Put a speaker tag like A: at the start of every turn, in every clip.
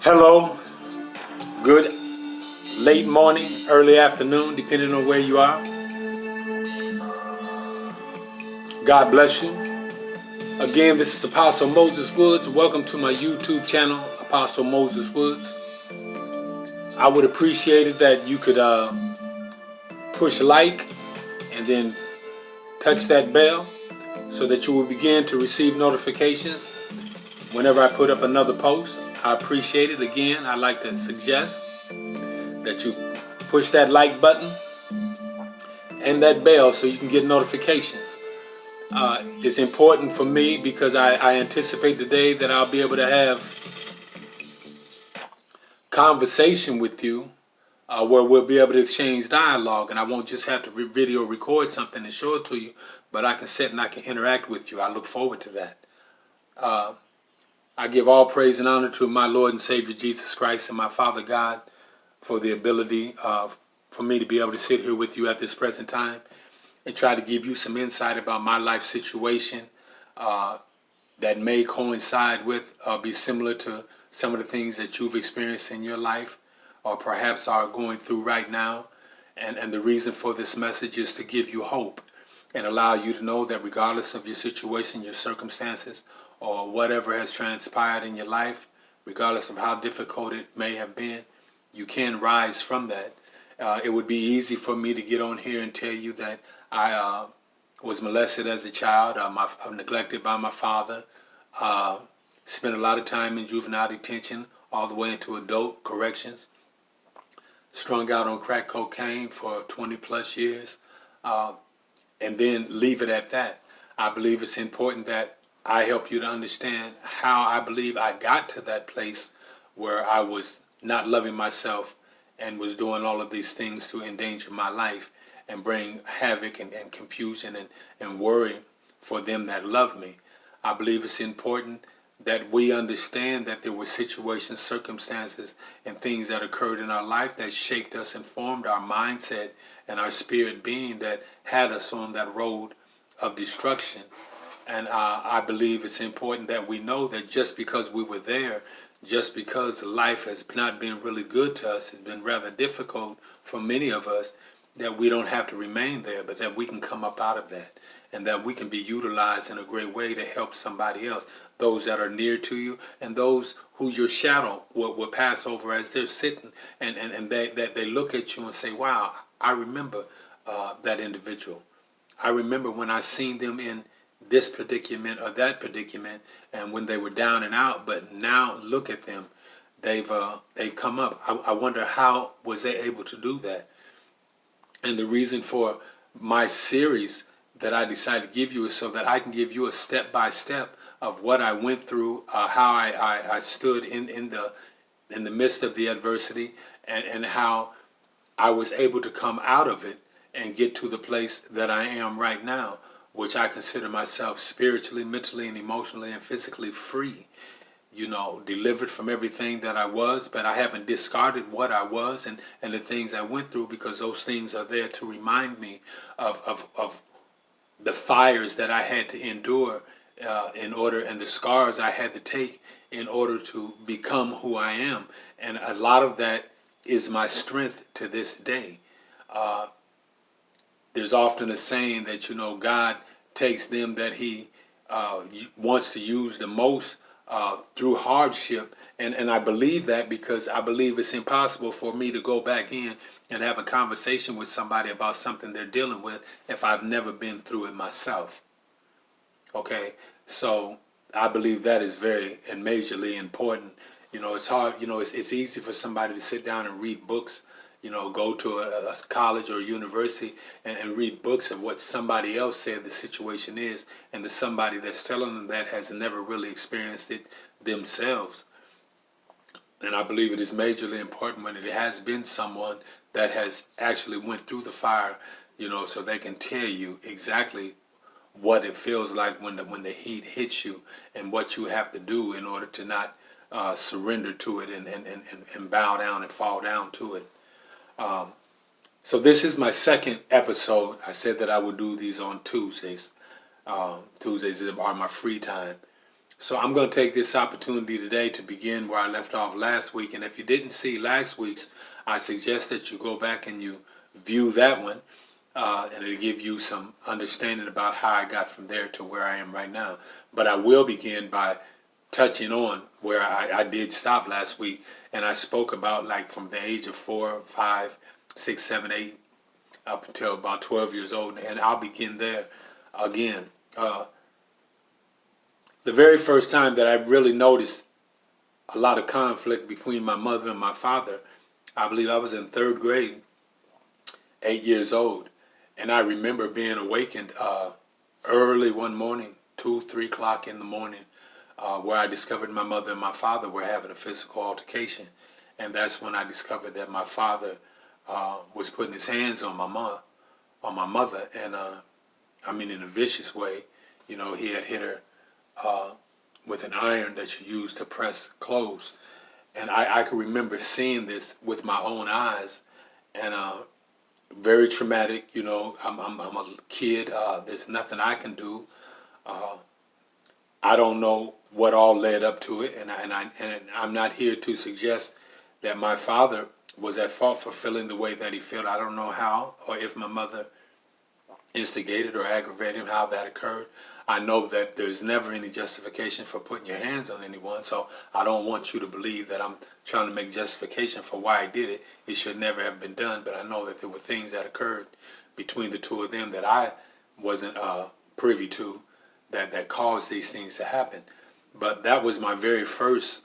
A: Hello, good late morning, early afternoon, depending on where you are. God bless you. Again, this is Apostle Moses Woods. Welcome to my YouTube channel, Apostle Moses Woods. I would appreciate it that you could push like and then touch that bell so that you will begin to receive notifications whenever I put up another post. I appreciate it. Again, I'd like to suggest that you push that like button and that bell so you can get notifications. It's important for me because I anticipate the day that I'll be able to have conversation with you where we'll be able to exchange dialogue, and I won't just have to video record something and show it to you, but I can sit and I can interact with you. I look forward to that. I give all praise and honor to my Lord and Savior Jesus Christ and my Father God for the ability for me to be able to sit here with you at this present time and try to give you some insight about my life situation that may coincide with, be similar to some of the things that you've experienced in your life or perhaps are going through right now. And the reason for this message is to give you hope and allow you to know that regardless of your situation, your circumstances, or whatever has transpired in your life, regardless of how difficult it may have been, you can rise from that. It would be easy for me to get on here and tell you that I was molested as a child. I'm neglected by my father. Spent a lot of time in juvenile detention all the way into adult corrections. Strung out on crack cocaine for 20 plus years. And then leave it at that. I believe it's important that I help you to understand how I believe I got to that place where I was not loving myself and was doing all of these things to endanger my life and bring havoc and confusion and worry for them that love me. I believe it's important that we understand that there were situations, circumstances, and things that occurred in our life that shaped us and formed our mindset and our spirit being that had us on that road of destruction. And I believe it's important that we know that just because we were there, just because life has not been really good to us, it's been rather difficult for many of us, that we don't have to remain there, but that we can come up out of that and that we can be utilized in a great way to help somebody else, those that are near to you and those who your shadow will pass over as they're sitting and they look at you and say, wow, I remember that individual. I remember when I seen them in this predicament or that predicament and when they were down and out, but now look at them. They've come up. I wonder how was they able to do that? And the reason for my series that I decided to give you is so that I can give you a step-by-step of what I went through, how I stood in the midst of the adversity, and how I was able to come out of it and get to the place that I am right now, which I consider myself spiritually, mentally, and emotionally and physically free. Delivered from everything that I was, but I haven't discarded what I was and the things I went through, because those things are there to remind me of the fires that I had to endure and the scars I had to take in order to become who I am. And a lot of that is my strength to this day. There's often a saying that, God takes them that he wants to use the most through hardship. And I believe that because I believe it's impossible for me to go back in and have a conversation with somebody about something they're dealing with if I've never been through it myself. Okay, so I believe that is very and majorly important. It's hard, it's easy for somebody to sit down and read books, go to a college or a university and read books of what somebody else said the situation is, and the somebody that's telling them that has never really experienced it themselves. And I believe it is majorly important when it has been someone that has actually went through the fire, so they can tell you exactly what it feels like when the heat hits you and what you have to do in order to not surrender to it and bow down and fall down to it. So this is my second episode. I said that I would do these on Tuesdays. Tuesdays are my free time. So I'm going to take this opportunity today to begin where I left off last week. And if you didn't see last week's, I suggest that you go back and you view that one. And it'll give you some understanding about how I got from there to where I am right now. But I will begin by touching on where I did stop last week. And I spoke about like from the age of 4, 5, 6, 7, 8, up until about 12 years old. And I'll begin there again. The very first time that I really noticed a lot of conflict between my mother and my father, I believe I was in third grade, 8 years old. And I remember being awakened early one morning, 2, 3 o'clock in the morning, where I discovered my mother and my father were having a physical altercation. And that's when I discovered that my father was putting his hands on my mother, and I mean in a vicious way. You know, he had hit her with an iron that you use to press clothes. And I can remember seeing this with my own eyes, and very traumatic. You know, I'm a kid. There's nothing I can do. I don't know what all led up to it, and I'm not here to suggest that my father was at fault for feeling the way that he felt. I don't know how, or if my mother instigated or aggravated him, how that occurred. I know that there's never any justification for putting your hands on anyone, so I don't want you to believe that I'm trying to make justification for why I did it. It should never have been done, but I know that there were things that occurred between the two of them that I wasn't privy to that caused these things to happen. But that was my very first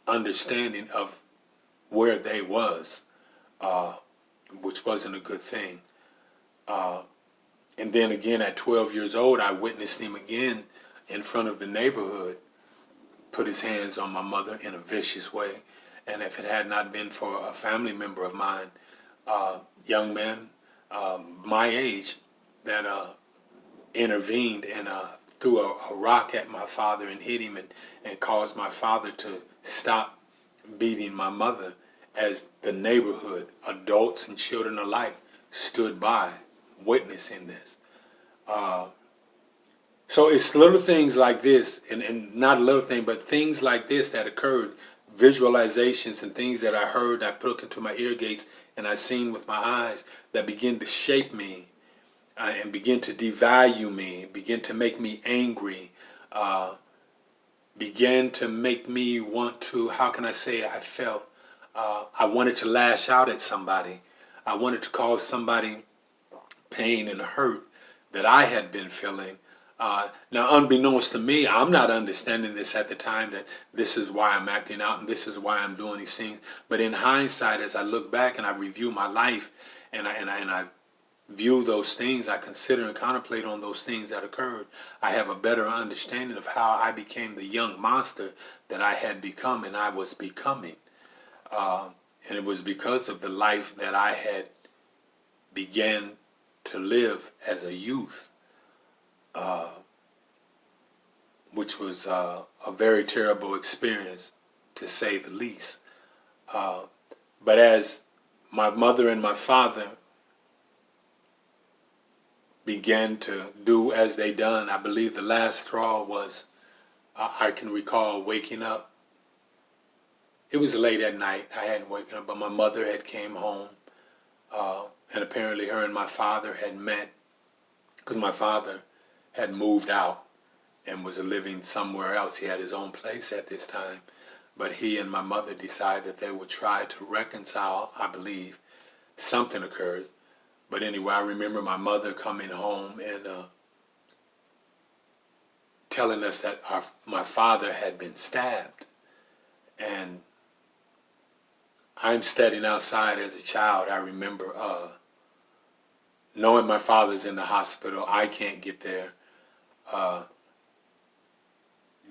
A: understanding of where they was, which wasn't a good thing. And then again, at 12 years old, I witnessed him again in front of the neighborhood put his hands on my mother in a vicious way. And if it had not been for a family member of mine, young man my age, that intervened and threw a rock at my father and hit him, and caused my father to stop beating my mother, as the neighborhood, adults and children alike, stood by witnessing this. So it's little things like this, and not a little thing, but things like this that occurred, visualizations and things that I heard, I put into my ear gates, and I seen with my eyes, that begin to shape me, and begin to devalue me, begin to make me angry, began to make me want to, how can I say, I felt, I wanted to lash out at somebody. I wanted to cause somebody pain and hurt that I had been feeling. Now, unbeknownst to me, I'm not understanding this at the time, that this is why I'm acting out and this is why I'm doing these things. But in hindsight, as I look back and I review my life, and I view those things, I consider and contemplate on those things that occurred, I have a better understanding of how I became the young monster that I had become and I was becoming. And it was because of the life that I had began to live as a youth, which was a very terrible experience, to say the least. But as my mother and my father began to do as they done, I believe the last straw was, I can recall waking up. It was late at night. I hadn't woken up, but my mother had came home, and apparently her and my father had met, because my father had moved out and was living somewhere else. He had his own place at this time, but he and my mother decided that they would try to reconcile. I believe something occurred, but anyway, I remember my mother coming home and telling us that my father had been stabbed. And I'm standing outside as a child. I remember knowing my father's in the hospital. I can't get there.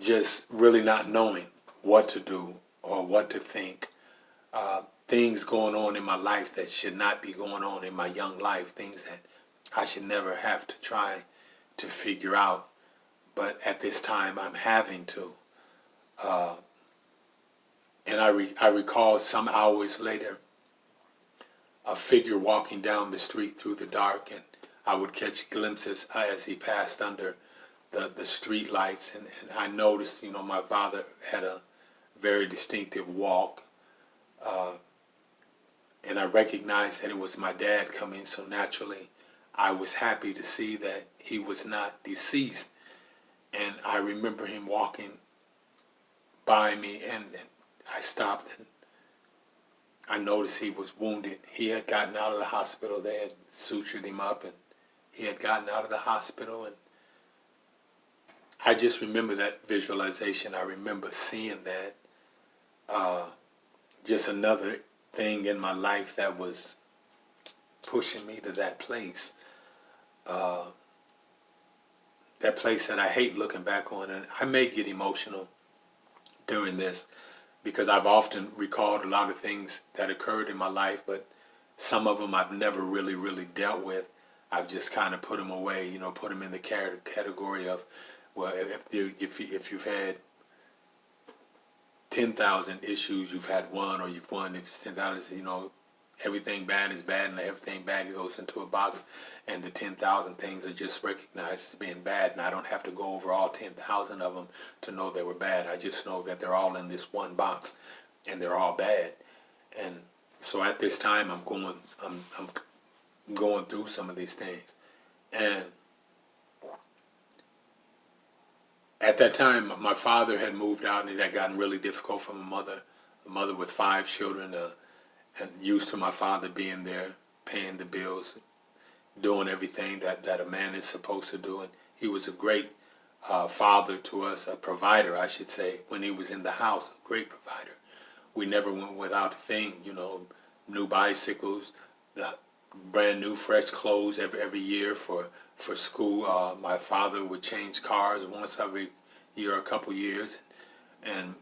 A: Just really not knowing what to do or what to think. Things going on in my life that should not be going on in my young life. Things that I should never have to try to figure out. But at this time, I'm having to. And I recall some hours later, a figure walking down the street through the dark, and I would catch glimpses as he passed under the street lights, and I noticed, my father had a very distinctive walk, uh, and I recognized that it was my dad coming, so naturally I was happy to see that he was not deceased. And I remember him walking by me, and I stopped, and I noticed he was wounded. He had gotten out of the hospital. They had sutured him up, and he had gotten out of the hospital. And I just remember that visualization. I remember seeing that. Just another thing in my life that was pushing me to that place. Uh, that place that I hate looking back on. And I may get emotional during this because I've often recalled a lot of things that occurred in my life, but some of them I've never really, really dealt with. I've just kind of put them away, put them in the category of, well, if you've had 10,000 issues, you've had one, or you've won. If it's 10,000, everything bad is bad, and everything bad goes into a box, and the 10,000 things are just recognized as being bad, and I don't have to go over all 10,000 of them to know they were bad. I just know that they're all in this one box, and they're all bad. And so at this time, I'm going through some of these things, and at that time, my father had moved out, and it had gotten really difficult for my mother, a mother with 5 children, and used to my father being there, paying the bills, doing everything that a man is supposed to do. And he was a great father to us, a provider, I should say, when he was in the house, a great provider. We never went without a thing, new bicycles, brand new fresh clothes every year for school. My father would change cars once every year, a couple years, and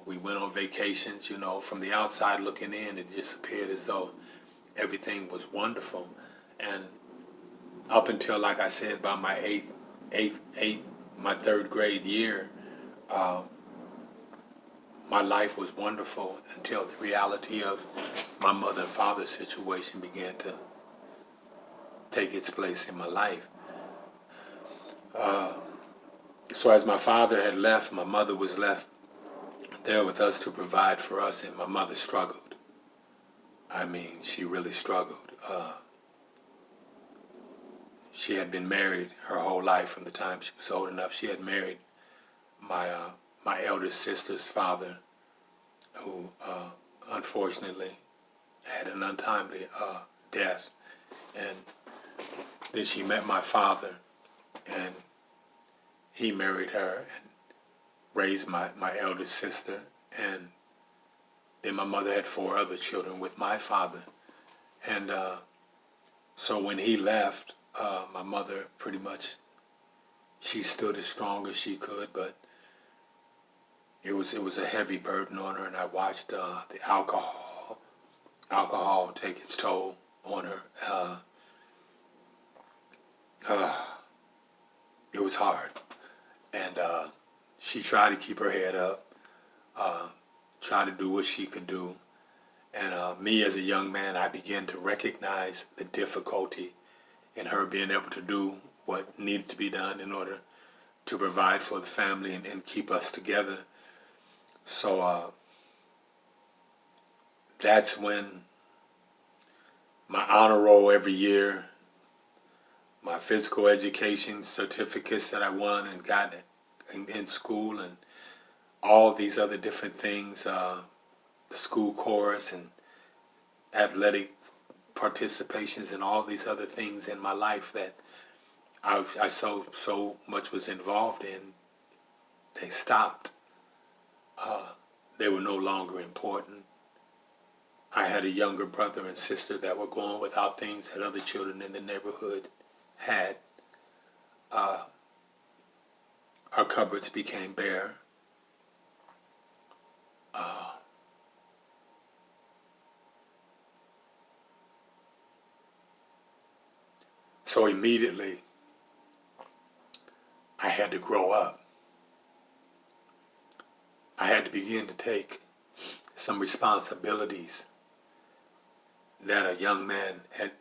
A: we went on vacations. From the outside looking in, it just appeared as though everything was wonderful. And up until, like I said, about my my 3rd grade year, uh, my life was wonderful until the reality of my mother and father situation began to take its place in my life. So as my father had left, my mother was left there with us to provide for us, and my mother struggled. I mean, she really struggled. She had been married her whole life from the time she was old enough. She had married my eldest sister's father, who unfortunately had an untimely death. And then she met my father, and he married her and raised my eldest sister. And then my mother had 4 other children with my father. And so when he left, my mother pretty much, she stood as strong as she could, but it was a heavy burden on her, and I watched the alcohol take its toll on her. It was hard, and she tried to keep her head up, try to do what she could do. And me as a young man, I began to recognize the difficulty in her being able to do what needed to be done in order to provide for the family and keep us together. So that's when my honor roll every year, my physical education certificates that I won and got in school, and all these other different things, the school chorus and athletic participations and all these other things in my life that I so much was involved in, they stopped. They were no longer important. I had a younger brother and sister that were going without things that other children in the neighborhood had. Our cupboards became bare. So immediately, I had to grow up. I had to begin to take some responsibilities that a young man at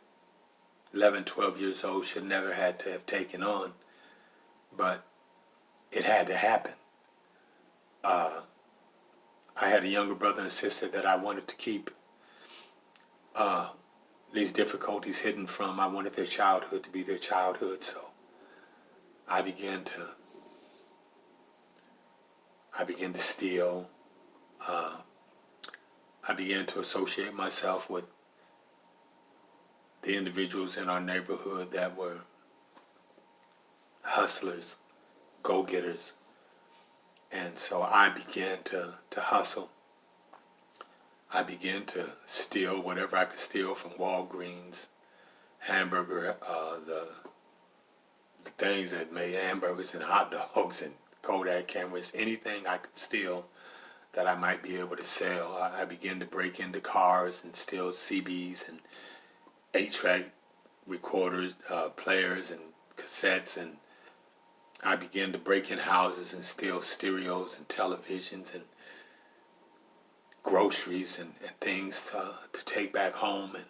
A: 11, 12 years old should never had to have taken on, but it had to happen. I had a younger brother and sister that I wanted to keep these difficulties hidden from. I wanted their childhood to be their childhood, so I began to steal. I began to associate myself with the individuals in our neighborhood that were hustlers, go-getters. And so I began to hustle. I began to steal whatever I could steal from Walgreens, hamburger, the things that made hamburgers and hot dogs and Kodak cameras, anything I could steal that I might be able to sell. I began to break into cars and steal CBs and 8-track recorders, players and cassettes, and I began to break in houses and steal stereos and televisions and groceries and things to take back home, and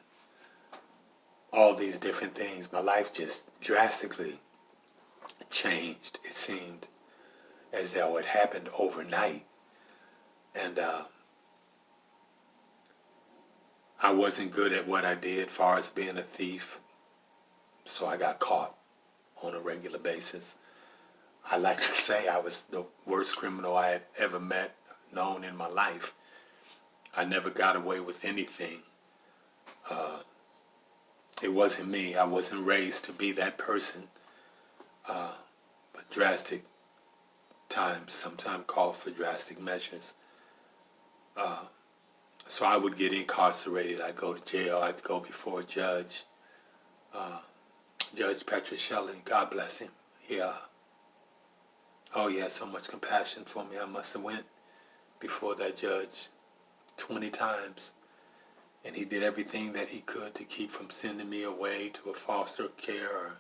A: all these different things. My life just drastically changed. It seemed as though it happened overnight. And I wasn't good at what I did as far as being a thief, so I got caught on a regular basis. I like to say I was the worst criminal I have ever known in my life. I never got away with anything. It wasn't me. I wasn't raised to be that person. But drastic times sometimes call for drastic measures. So I would get incarcerated. I'd go to jail. I'd go before a judge. Judge Patrick Shelley, God bless him. He had so much compassion for me. I must have went before that judge 20 times. And he did everything that he could to keep from sending me away to a foster care or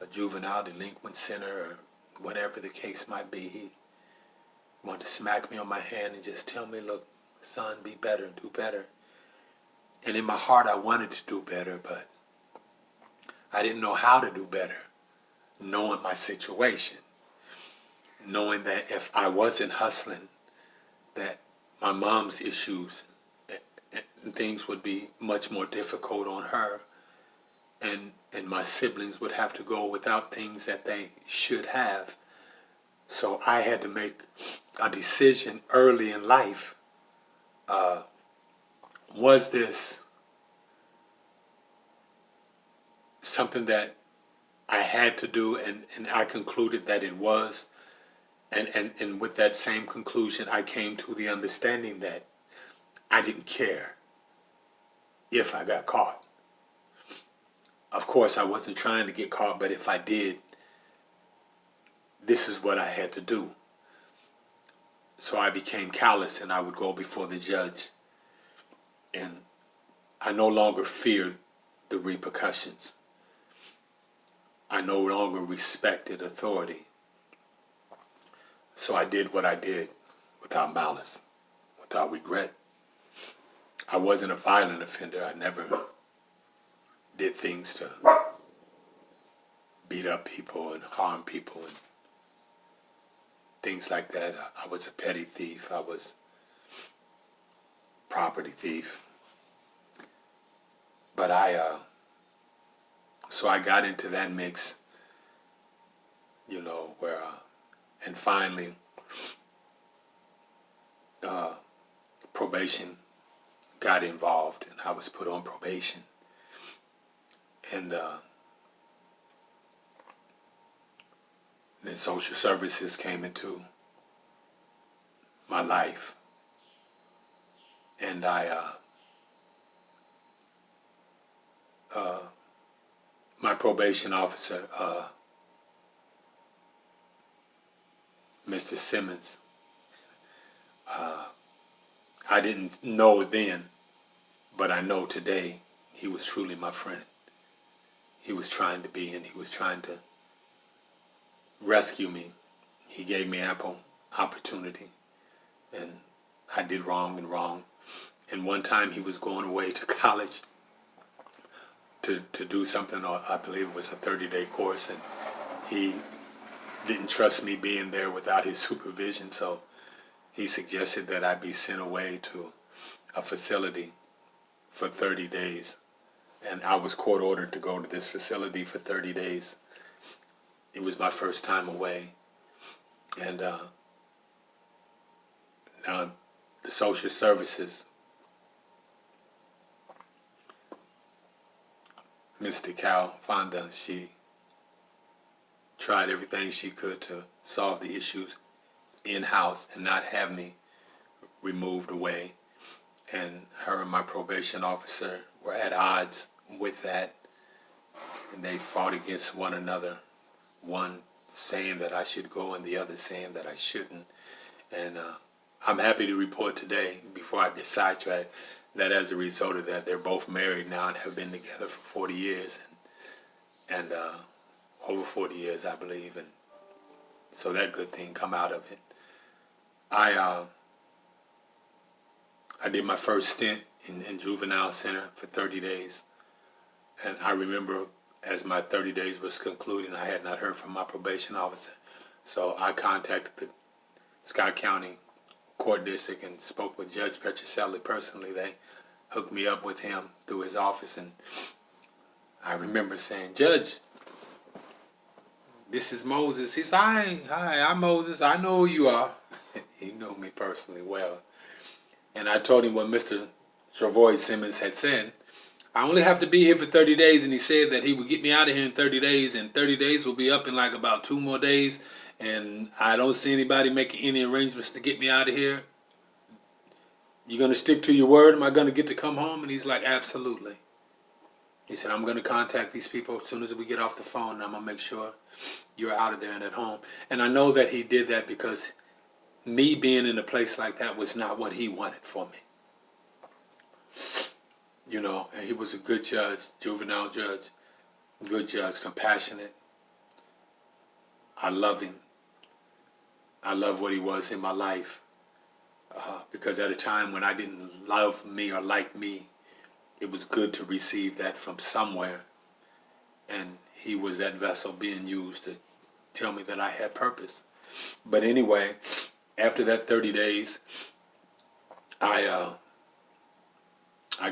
A: a juvenile delinquent center or whatever the case might be. He wanted to smack me on my hand and just tell me, look, son, be better, do better. And in my heart, I wanted to do better, but I didn't know how to do better, knowing my situation, knowing that if I wasn't hustling, that my mom's issues and things would be much more difficult on her, and my siblings would have to go without things that they should have. So I had to make a decision early in life. Was this something that I had to do? And I concluded that it was. And with that same conclusion, I came to the understanding that I didn't care if I got caught. Of course, I wasn't trying to get caught, but if I did, this is what I had to do. So I became callous, and I would go before the judge. And I no longer feared the repercussions. I no longer respected authority. So I did what I did without malice, without regret. I wasn't a violent offender. I never did things to beat up people and harm people and things like that. I was a petty thief. I was property thief. But so I got into that mix, where, and finally, probation got involved, and I was put on probation. And then social services came into my life. And my probation officer, Mr. Simmons, I didn't know then, but I know today he was truly my friend. He was trying to be, and he was trying to rescue me. He gave me ample opportunity, and I did wrong. And one time he was going away to college to do something, or I believe it was a 30-day course, and he didn't trust me being there without his supervision, so he suggested that I be sent away to a facility for 30 days. And I was court ordered to go to this facility for 30 days. It was my first time away. And now the social services, Mr. Cal Fonda, she tried everything she could to solve the issues in-house and not have me removed away. And her and my probation officer were at odds with that, and they fought against one another, one saying that I should go and the other saying that I shouldn't. And I'm happy to report today, before I get sidetracked, that as a result of that, they're both married now and have been together for 40 years, and over 40 years, I believe. And so that good thing come out of it. I did my first stint in juvenile center for 30 days. And I remember as my 30 days was concluding, I had not heard from my probation officer. So I contacted the Scott County Court District and spoke with Judge Petrocelli personally. They hooked me up with him through his office. And I remember saying, "Judge, this is Moses." He said, hi, I'm Moses. I know who you are. He knew me personally well. And I told him what Mr. Travoy Simmons had said. I only have to be here for 30 days, and he said that he would get me out of here in 30 days, and 30 days will be up in like about 2 more days, and I don't see anybody making any arrangements to get me out of here. You going to stick to your word? Am I going to get to come home? And he's like, absolutely. He said, I'm going to contact these people as soon as we get off the phone, and I'm going to make sure you're out of there and at home. And I know that he did that because me being in a place like that was not what he wanted for me. You know, and he was a good judge, juvenile judge, good judge, compassionate. I love him. I love what he was in my life. Because at a time when I didn't love me or like me, it was good to receive that from somewhere. And he was that vessel being used to tell me that I had purpose. But anyway, after that 30 days, I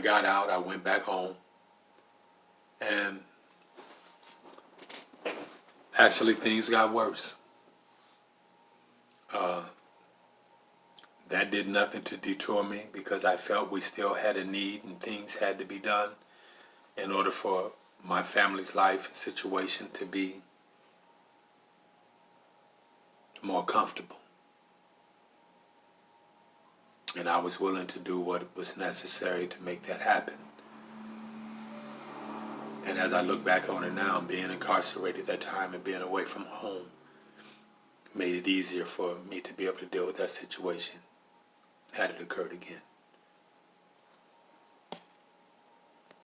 A: got out, I went back home, and actually things got worse. That did nothing to deter me because I felt we still had a need and things had to be done in order for my family's life and situation to be more comfortable. And I was willing to do what was necessary to make that happen. And as I look back on it now, being incarcerated at that time and being away from home made it easier for me to be able to deal with that situation had it occurred again.